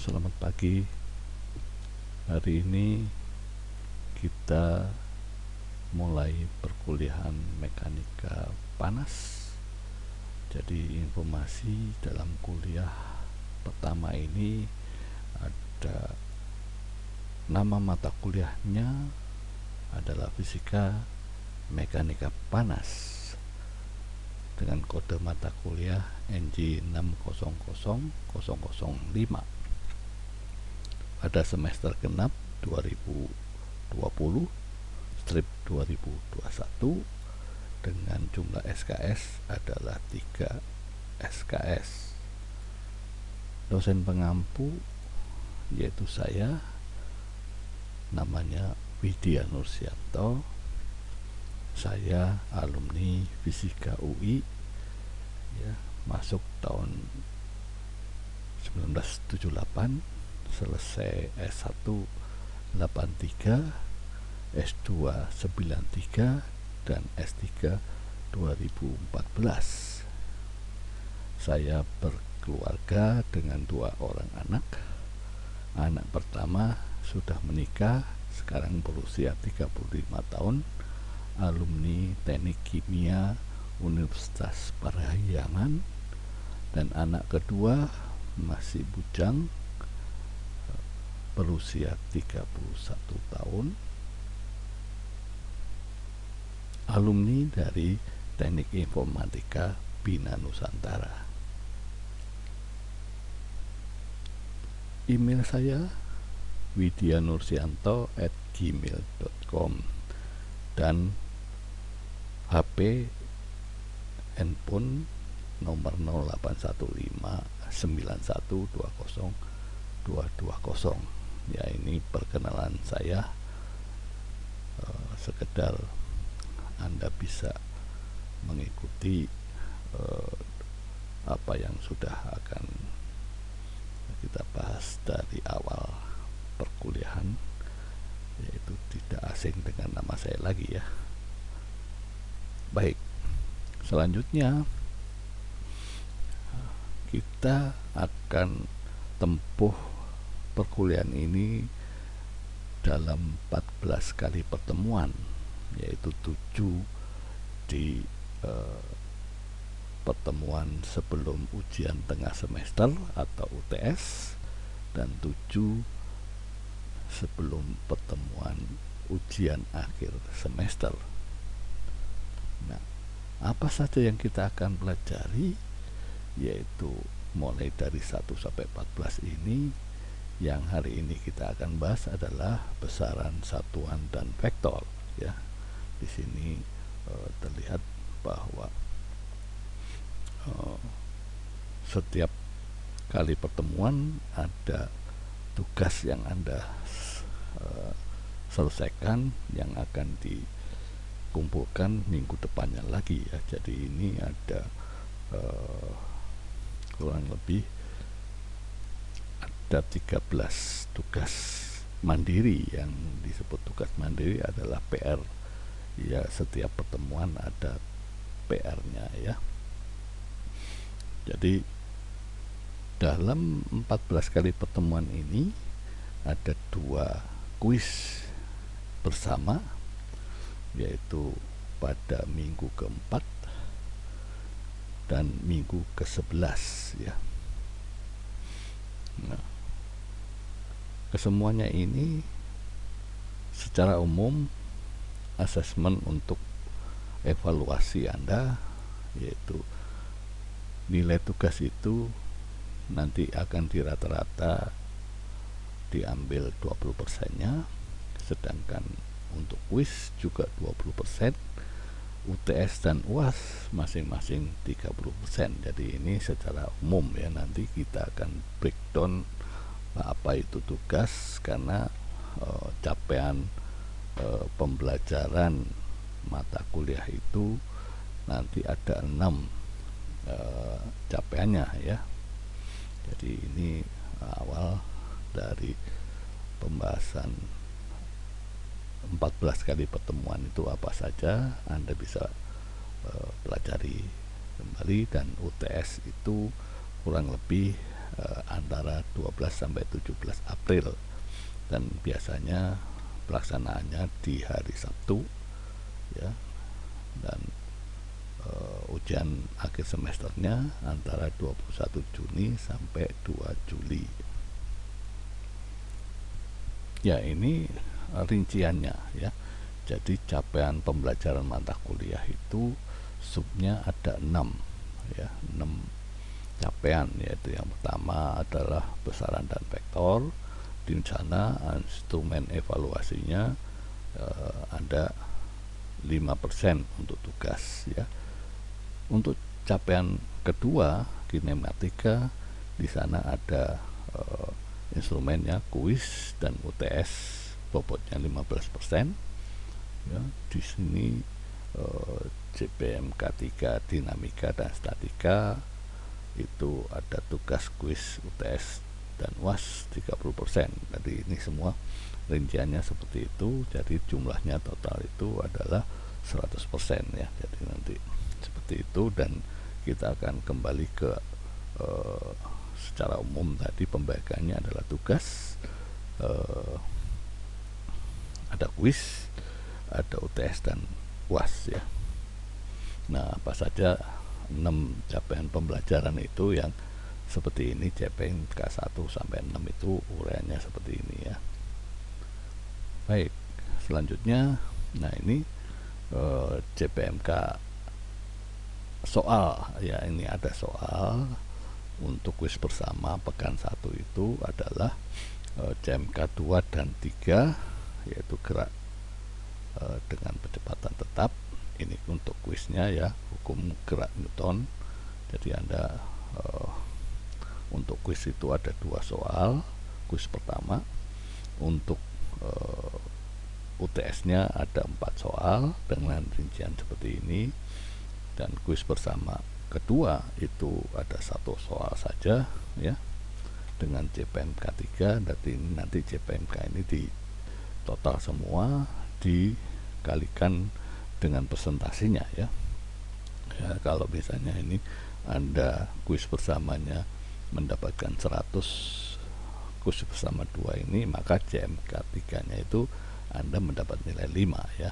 Selamat pagi. Hari ini kita mulai perkuliahan mekanika panas. Jadi informasi dalam kuliah pertama ini ada nama mata kuliahnya adalah fisika mekanika panas dengan kode mata kuliah NJ600005 pada semester genap 2020 strip 2021 dengan jumlah SKS adalah 3 SKS. Dosen pengampu yaitu saya, namanya Widya Nursianto. Saya alumni Fisika UI ya, masuk tahun 1978, selesai S1 83, S2 93 dan S3 2014. Saya berkeluarga dengan 2 orang anak. Anak pertama sudah menikah, sekarang berusia 35 tahun, alumni Teknik Kimia Universitas Parahyangan. Dan anak kedua masih bujang, berusia 31 tahun, alumni dari Teknik Informatika Bina Nusantara. Email saya widyanursianto@gmail.com dan HP handphone nomor 081591202220. Ya, ini perkenalan saya, sekedar Anda bisa mengikuti apa yang sudah akan kita bahas dari awal perkuliahan, yaitu tidak asing dengan nama saya lagi ya. Baik, selanjutnya kita akan tempuh perkuliahan ini dalam 14 kali pertemuan, yaitu 7 di pertemuan sebelum ujian tengah semester atau UTS, dan 7 sebelum pertemuan ujian akhir semester. Nah, apa saja yang kita akan pelajari, yaitu mulai dari 1 sampai 14 ini. Yang hari ini kita akan bahas adalah besaran satuan dan vektor ya. Di sini terlihat bahwa setiap kali pertemuan ada tugas yang Anda selesaikan yang akan dikumpulkan minggu depannya lagi ya. Jadi ini ada kurang lebih ada 13 tugas mandiri. Yang disebut tugas mandiri adalah PR ya, setiap pertemuan ada PR-nya ya. Jadi dalam 14 kali pertemuan ini ada 2 kuis bersama, yaitu pada minggu keempat dan minggu ke-11 ya. Nah, kesemuanya ini secara umum asesmen untuk evaluasi Anda, yaitu nilai tugas itu nanti akan dirata-rata diambil 20%-nya, sedangkan untuk kuis juga 20%, UTS dan UAS masing-masing 30%. Jadi ini secara umum ya, nanti kita akan breakdown apa itu tugas, karena capaian pembelajaran mata kuliah itu nanti ada 6 capaiannya ya. Jadi ini awal dari pembahasan 14 kali pertemuan itu apa saja, Anda bisa pelajari kembali. Dan UTS itu kurang lebih antara 12 sampai 17 April, dan biasanya pelaksanaannya di hari Sabtu ya, dan ujian akhir semesternya antara 21 Juni sampai 2 Juli. Ya, ini rinciannya ya. Jadi capaian pembelajaran mata kuliah itu subnya ada 6 ya, 6 capaian, yaitu yang pertama adalah besaran dan vektor. Di sana instrumen evaluasinya ada 5% untuk tugas ya. Untuk capaian kedua, kinematika, di sana ada instrumennya kuis dan UTS, bobotnya 15% ya. Di sini JPMK 3 dinamika dan statika itu ada tugas kuis, UTS dan UAS 30%. Jadi ini semua rinciannya seperti itu. Jadi jumlahnya total itu adalah 100% ya. Jadi nanti seperti itu, dan kita akan kembali ke secara umum tadi pembagiannya adalah tugas, ada kuis, ada UTS dan UAS ya. Nah, apa saja 6 capaian pembelajaran itu yang seperti ini, JPMK 1 sampai 6 itu uraiannya seperti ini ya. Baik, selanjutnya, nah ini JPMK soal ya. Ini ada soal untuk kuis bersama pekan 1 itu adalah JMK 2 dan 3, yaitu gerak dengan kecepatan tetap. Ini untuk kuisnya ya, hukum gerak Newton. Jadi Anda untuk kuis itu ada 2 soal. Kuis pertama, untuk UTS-nya ada 4 soal dengan rincian seperti ini, dan kuis bersama kedua itu ada 1 soal saja ya, dengan JPMK 3. Nanti JPMK ini di total semua dikalikan dengan presentasinya ya. Ya, kalau misalnya ini Anda kuis bersamanya mendapatkan 100, kuis bersama 2 ini, maka JMK 3 nya itu Anda mendapat nilai 5 ya.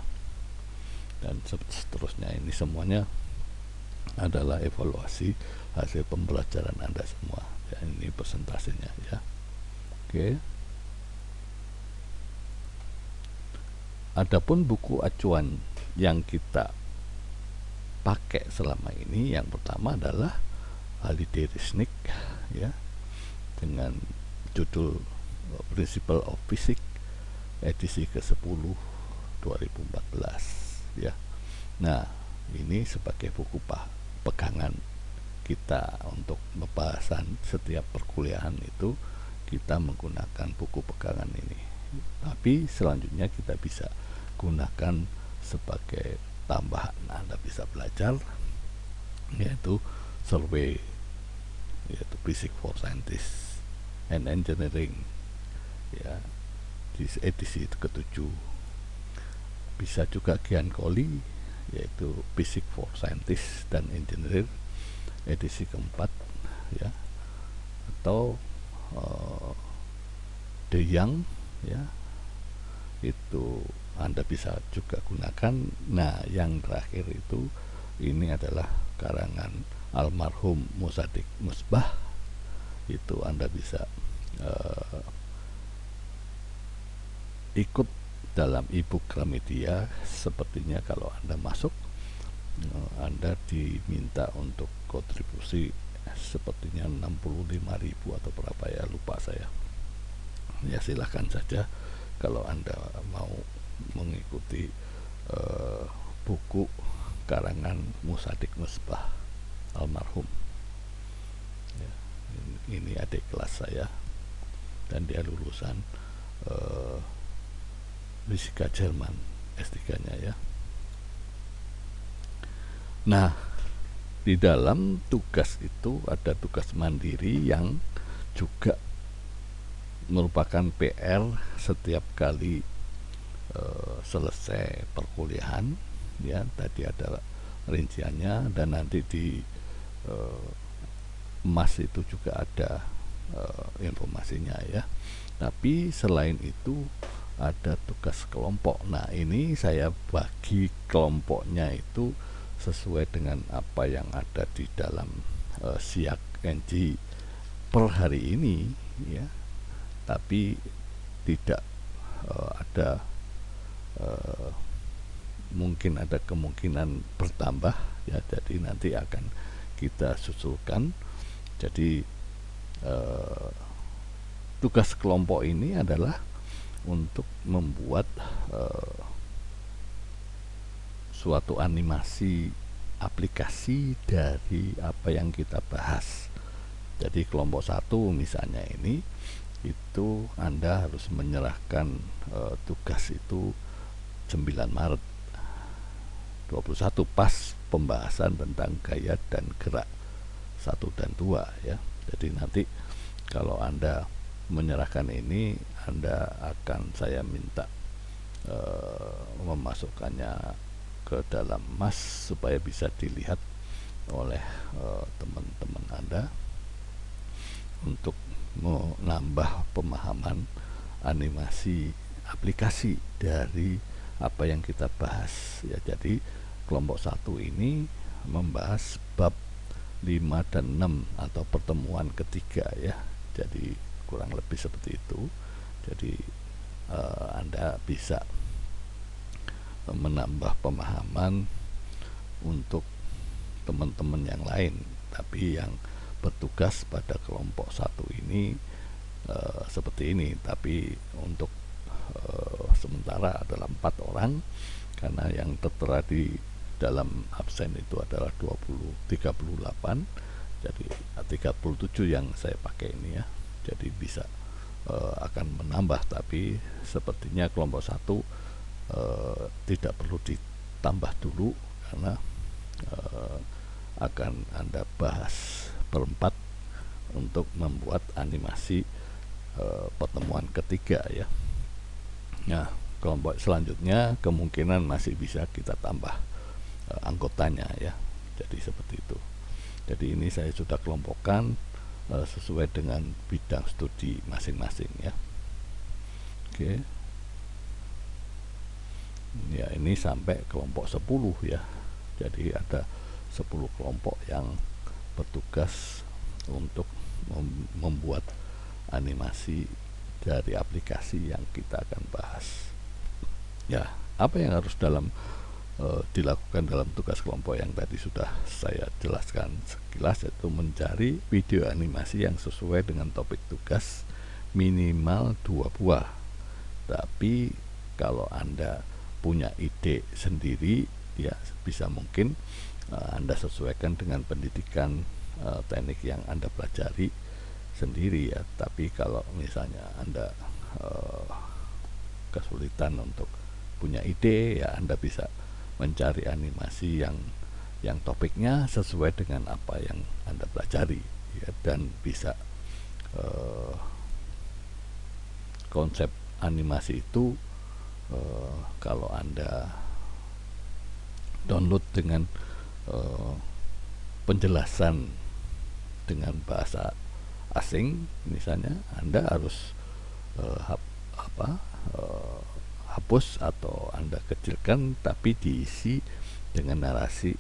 Dan seterusnya, ini semuanya adalah evaluasi hasil pembelajaran Anda semua ya. Ini presentasinya ya. Oke. Adapun buku acuan yang kita pakai selama ini, yang pertama adalah Halide Resnick ya, dengan judul Principle of Physics edisi ke-10 2014 ya. Nah, ini sebagai buku pegangan kita untuk pembahasan setiap perkuliahan itu, kita menggunakan buku pegangan ini. Tapi selanjutnya kita bisa gunakan sebagai tambahan. Anda bisa belajar yaitu survei, yaitu Physics for Scientists and Engineering ya, di edisi ke-7. Bisa juga Giancoli, yaitu Physics for Scientists dan Engineer edisi ke-4 ya, atau De Young ya, itu Anda bisa juga gunakan. Nah, yang terakhir itu, ini adalah karangan almarhum Mossadegh Musbah. Itu Anda bisa ikut dalam e-book Gramedia. Sepertinya kalau Anda masuk, Anda diminta untuk kontribusi sepertinya 65.000 atau berapa ya, lupa saya ya. Silahkan saja kalau Anda mau mengikuti buku karangan Mossadegh Musbah almarhum ya. Ini adik kelas saya dan dia lulusan fisika Jerman S3-nya ya. Nah, di dalam tugas itu ada tugas mandiri yang juga merupakan PR setiap kali selesai perkuliahan ya. Tadi ada rinciannya, dan nanti di emas itu juga ada informasinya ya. Tapi selain itu ada tugas kelompok. Nah, ini saya bagi kelompoknya itu sesuai dengan apa yang ada di dalam SIAK NG per hari ini ya. Tapi tidak ada mungkin ada kemungkinan bertambah ya, jadi nanti akan kita susulkan. Jadi tugas kelompok ini adalah untuk membuat suatu animasi aplikasi dari apa yang kita bahas. Jadi kelompok 1 misalnya ini, itu Anda harus menyerahkan tugas itu 9 Maret 21 pas pembahasan tentang gaya dan gerak 1 dan 2 ya. Jadi nanti kalau Anda menyerahkan ini, Anda akan saya minta memasukkannya ke dalam mas supaya bisa dilihat oleh teman-teman Anda untuk menambah pemahaman animasi aplikasi dari apa yang kita bahas ya. Jadi kelompok 1 ini membahas bab 5 dan 6 atau pertemuan ketiga ya. Jadi kurang lebih seperti itu. Jadi Anda bisa menambah pemahaman untuk teman-teman yang lain, tapi yang bertugas pada kelompok 1 ini seperti ini. Tapi untuk sementara adalah 4 orang, karena yang tertera di dalam absen itu adalah 38, jadi 37 yang saya pakai ini ya. Jadi bisa akan menambah, tapi sepertinya kelompok 1 tidak perlu ditambah dulu, karena akan Anda bahas berempat untuk membuat animasi pertemuan ketiga ya. Nah, kelompok selanjutnya kemungkinan masih bisa kita tambah anggotanya ya. Jadi seperti itu. Jadi ini saya sudah kelompokkan sesuai dengan bidang studi masing-masing ya. Oke. Ya, ini sampai kelompok 10 ya. Jadi ada 10 kelompok yang bertugas untuk membuat animasi dari aplikasi yang kita akan bahas. Ya, apa yang harus dilakukan dalam tugas kelompok yang tadi sudah saya jelaskan sekilas, yaitu mencari video animasi yang sesuai dengan topik tugas, minimal 2 buah. Tapi kalau Anda punya ide sendiri ya, bisa mungkin Anda sesuaikan dengan pendidikan teknik yang Anda pelajari sendiri ya. Tapi kalau misalnya Anda kesulitan untuk punya ide ya, Anda bisa mencari animasi yang topiknya sesuai dengan apa yang Anda pelajari ya, dan bisa konsep animasi itu kalau Anda download dengan penjelasan dengan bahasa asing misalnya, Anda harus hapus atau Anda kecilkan, tapi diisi dengan narasi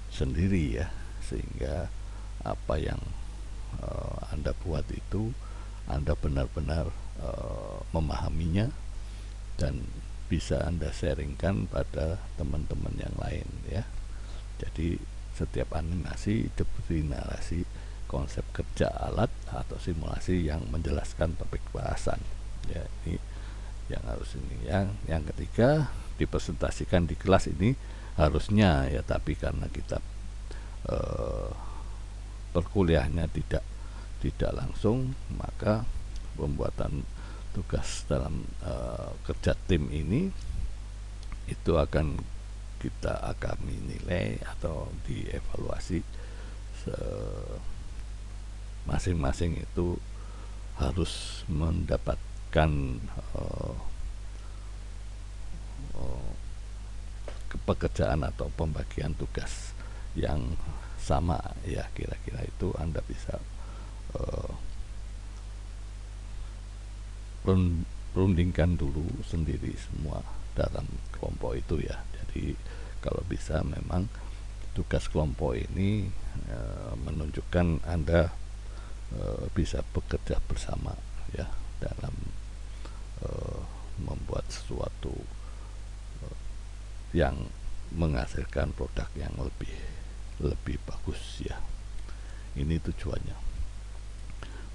sendiri ya, sehingga apa yang Anda buat itu Anda benar-benar memahaminya dan bisa Anda sharingkan pada teman-teman yang lain ya. Jadi setiap animasi diberi narasi, konsep kerja alat atau simulasi yang menjelaskan topik bahasan ya. Ini yang harus ini. Yang ketiga, dipresentasikan di kelas ini harusnya ya, tapi karena kita perkuliahannya tidak langsung, maka pembuatan tugas dalam kerja tim ini itu akan kami nilai atau dievaluasi masing-masing itu harus mendapatkan pekerjaan atau pembagian tugas yang sama ya. Kira-kira itu Anda bisa perundingkan dulu sendiri semua dalam kelompok itu ya. Jadi kalau bisa memang tugas kelompok ini menunjukkan Anda bisa bekerja bersama ya dalam membuat sesuatu yang menghasilkan produk yang lebih bagus ya. Ini tujuannya.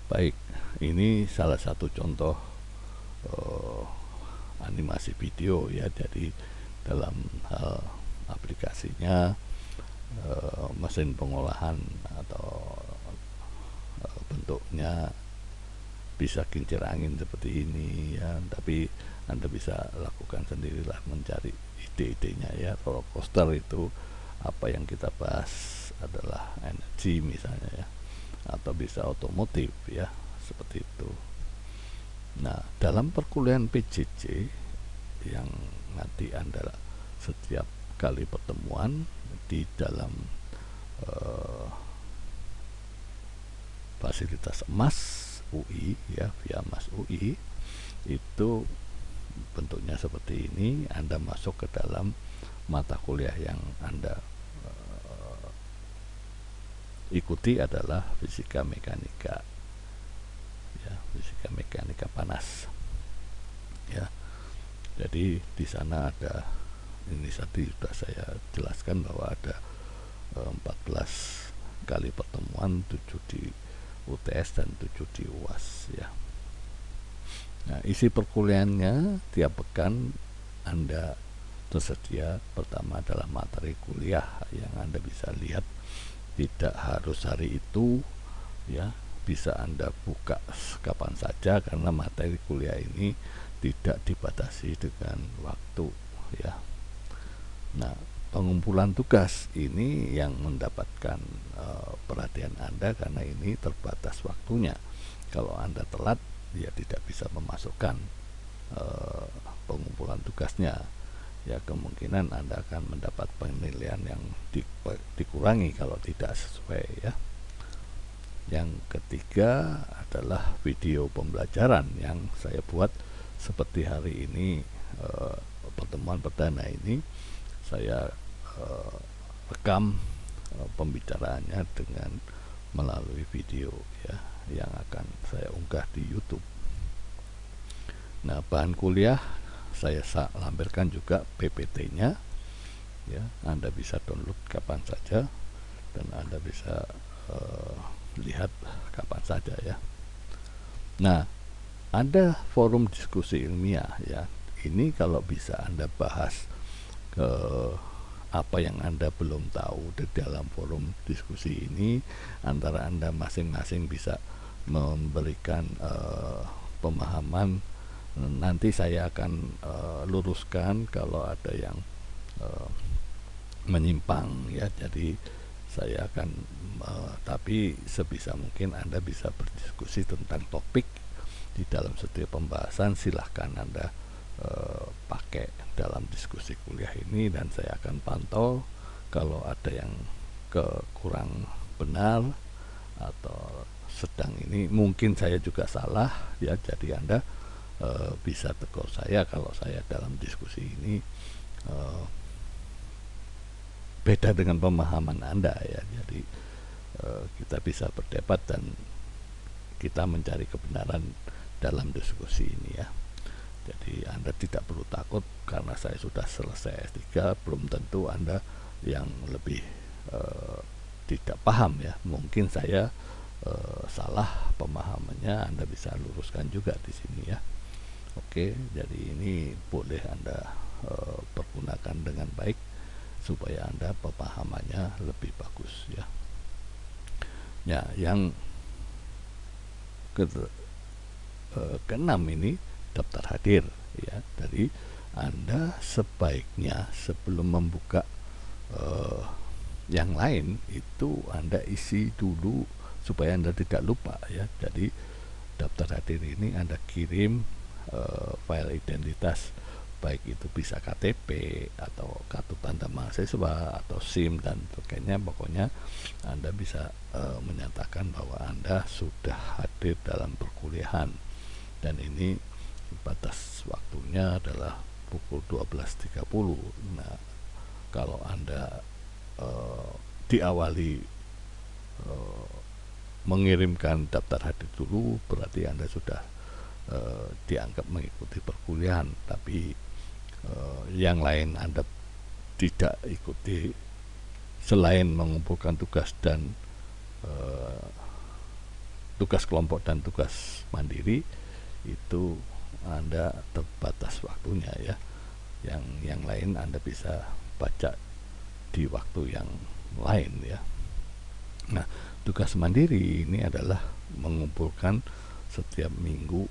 Baik, ini salah satu contoh animasi video ya. Jadi dalam hal aplikasinya mesin pengolahan atau bentuknya bisa kincir angin seperti ini ya, tapi Anda bisa lakukan sendirilah mencari ide-idenya ya. Roller coaster itu apa yang kita bahas adalah energi misalnya ya, atau bisa otomotif ya, seperti itu. Nah, dalam perkuliahan PJJ yang nanti Anda setiap kali pertemuan di dalam fasilitas emas UI ya, via Mas UI itu bentuknya seperti ini. Anda masuk ke dalam mata kuliah yang Anda ikuti adalah fisika mekanika ya, fisika mekanika panas ya. Jadi di sana ada, ini tadi sudah saya jelaskan bahwa ada 14 kali pertemuan, 7 di UTS dan 7 di UAS ya. Nah, isi perkuliahannya tiap pekan Anda tersedia. Pertama adalah materi kuliah yang Anda bisa lihat, tidak harus hari itu ya, bisa Anda buka kapan saja karena materi kuliah ini tidak dibatasi dengan waktu ya. Nah, pengumpulan tugas ini yang mendapatkan perhatian Anda karena ini terbatas waktunya. Kalau Anda telat, dia tidak bisa memasukkan pengumpulan tugasnya ya. Kemungkinan Anda akan mendapat penilaian yang dikurangi kalau tidak sesuai ya. Yang ketiga adalah video pembelajaran yang saya buat seperti hari ini. Pertemuan perdana ini saya rekam pembicaraannya dengan melalui video ya, yang akan saya unggah di YouTube. Nah, bahan kuliah saya lampirkan juga PPT-nya ya. Anda bisa download kapan saja dan Anda bisa lihat kapan saja ya. Nah, ada forum diskusi ilmiah ya. Ini kalau bisa Anda bahas ke apa yang Anda belum tahu di dalam forum diskusi ini, antara Anda masing-masing bisa memberikan pemahaman. Nanti saya akan luruskan kalau ada yang menyimpang ya. Jadi saya akan tapi sebisa mungkin Anda bisa berdiskusi tentang topik di dalam setiap pembahasan. Silahkan Anda pakai dalam diskusi kuliah ini, dan saya akan pantau kalau ada yang kurang benar atau sedang ini mungkin saya juga salah ya. Jadi Anda bisa tegur saya kalau saya dalam diskusi ini beda dengan pemahaman Anda ya. Jadi kita bisa berdebat dan kita mencari kebenaran dalam diskusi ini ya. Jadi Anda tidak perlu takut karena saya sudah selesai S3, belum tentu Anda yang lebih tidak paham ya. Mungkin saya salah pemahamannya, Anda bisa luruskan juga di sini ya. Oke, jadi ini boleh Anda pergunakan dengan baik supaya Anda pemahamannya lebih bagus ya. Ya, yang keenam ini daftar hadir ya. Jadi Anda sebaiknya sebelum membuka yang lain itu Anda isi dulu supaya Anda tidak lupa ya. Jadi daftar hadir ini Anda kirim file identitas, baik itu bisa KTP atau kartu tanda mahasiswa atau SIM dan sebagainya. Pokoknya Anda bisa menyatakan bahwa Anda sudah hadir dalam perkuliahan, dan ini batas waktunya adalah pukul 12.30. Nah, kalau Anda diawali mengirimkan daftar hadir dulu, berarti Anda sudah dianggap mengikuti perkuliahan. Tapi yang lain Anda tidak ikuti, selain mengumpulkan tugas dan tugas kelompok dan tugas mandiri, itu Anda terbatas waktunya ya. Yang lain Anda bisa baca di waktu yang lain ya. Nah, tugas mandiri ini adalah mengumpulkan setiap minggu.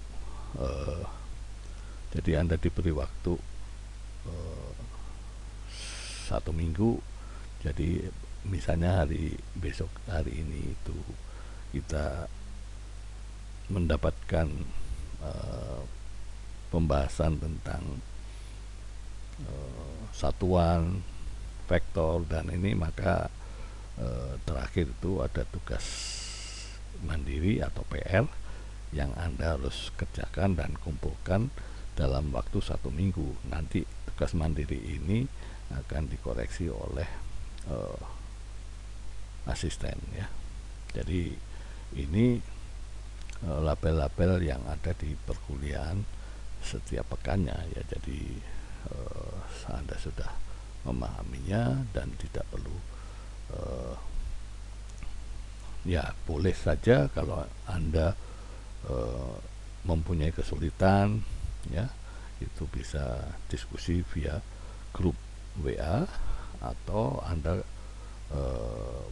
Jadi Anda diberi waktu 1 minggu. Jadi misalnya hari ini itu kita mendapatkan pembahasan tentang satuan, vektor, dan ini, maka terakhir itu ada tugas mandiri atau PR yang Anda harus kerjakan dan kumpulkan dalam waktu 1 minggu. Nanti tugas mandiri ini akan dikoreksi oleh asisten ya. Jadi ini label-label yang ada di perkuliahan setiap pekannya ya. Jadi Anda sudah memahaminya dan tidak perlu ya, boleh saja kalau Anda mempunyai kesulitan ya, itu bisa diskusi via grup WA atau Anda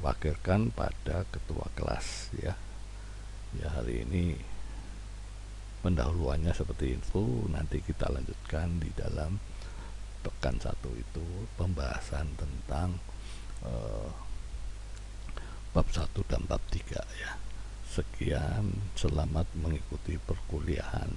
wakilkan pada ketua kelas ya. Ya, hari ini pendahuluannya seperti itu. Nanti kita lanjutkan di dalam pekan 1 itu pembahasan tentang bab 1 dan bab 3 ya. Sekian, selamat mengikuti perkuliahan.